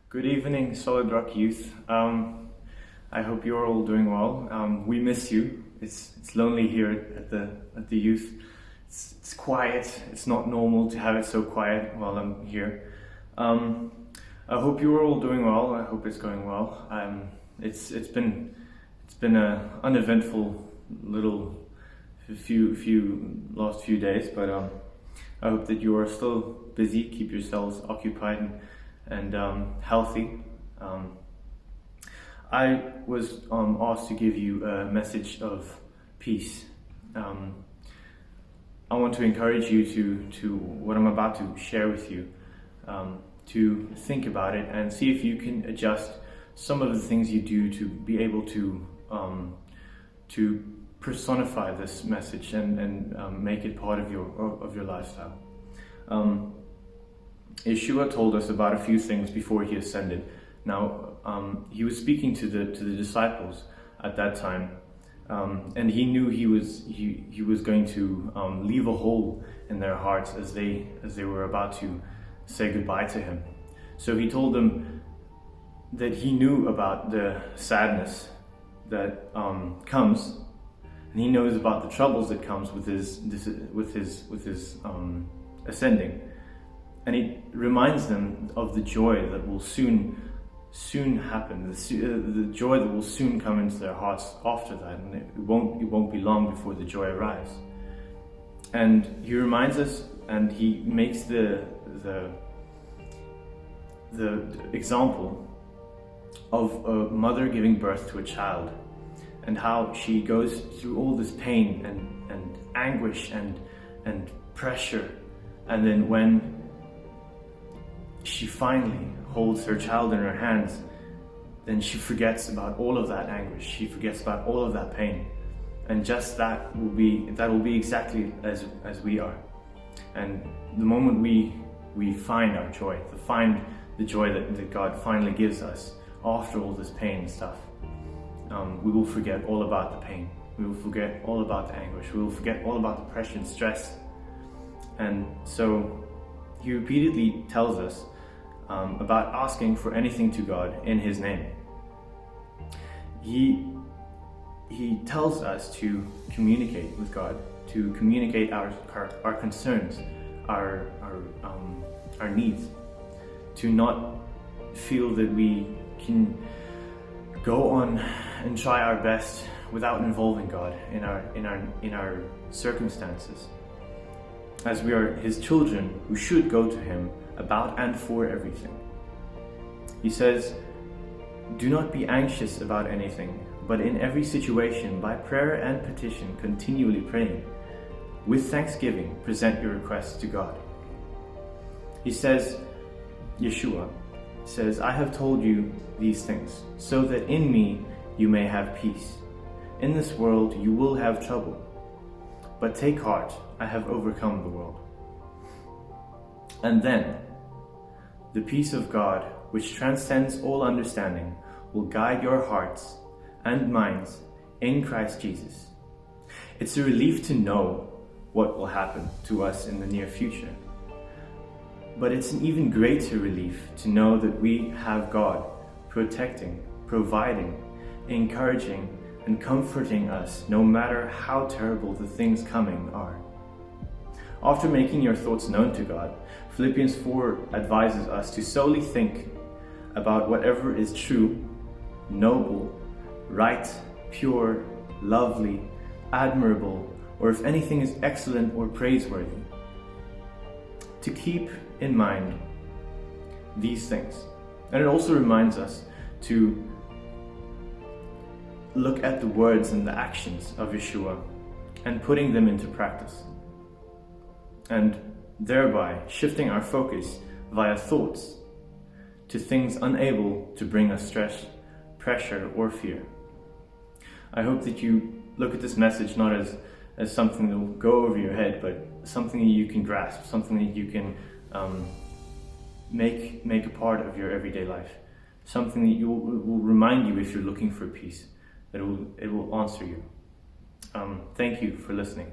Good evening, Solid Rock Youth. I hope you're all doing well. We miss you. It's lonely here at the youth. It's quiet. It's not normal to have it so quiet while I'm here. I hope you're all doing well. I hope it's going well. It's been a uneventful little last few days, but I hope that you are still busy. Keep yourselves occupied and healthy. I was asked to give you a message of peace. I want to encourage you to what I'm about to share with you, to think about it and see if you can adjust some of the things you do to be able to personify this message and make it part of your lifestyle. Yeshua told us about a few things before he ascended. Now, he was speaking to the disciples at that time, and he knew he was going to leave a hole in their hearts as they were about to say goodbye to him. So he told them that he knew about the sadness that comes, and he knows about the troubles that comes with his ascending. And he reminds them of the joy that will soon happen, the joy that will soon come into their hearts after that, and it won't be long before the joy arrives. And he reminds us, and he makes the example of a mother giving birth to a child, and how she goes through all this pain and anguish and pressure, and then when she finally holds her child in her hands, then she forgets about all of that anguish. She forgets about all of that pain, and just that will be exactly as we are. And the moment we find our joy, the joy that God finally gives us after all this pain and stuff, we will forget all about the pain. We will forget all about the anguish. We will forget all about the pressure and stress. And so he repeatedly tells us about asking for anything to God in his name. He tells us to communicate with God, to communicate our concerns, our needs, to not feel that we can go on and try our best without involving God in our circumstances, as we are his children who should go to him about and for everything. He says, "Do not be anxious about anything, but in every situation, by prayer and petition, continually praying. With thanksgiving, present your requests to God." He says, Yeshua says, "I have told you these things, so that in me you may have peace. In this world you will have trouble, but take heart, I have overcome the world." And then, the peace of God, which transcends all understanding, will guide your hearts and minds in Christ Jesus. It's a relief to know what will happen to us in the near future. But it's an even greater relief to know that we have God protecting, providing, encouraging, and comforting us no matter how terrible the things coming are. After making your thoughts known to God, Philippians 4 advises us to solely think about whatever is true, noble, right, pure, lovely, admirable, or if anything is excellent or praiseworthy. To keep in mind these things. And it also reminds us to look at the words and the actions of Yeshua and putting them into practice, and thereby shifting our focus via thoughts to things unable to bring us stress, pressure, or fear. I hope that you look at this message not as something that will go over your head, but something that you can grasp, something that you can make a part of your everyday life, something that will remind you if you're looking for peace, that it will answer you. Thank you for listening.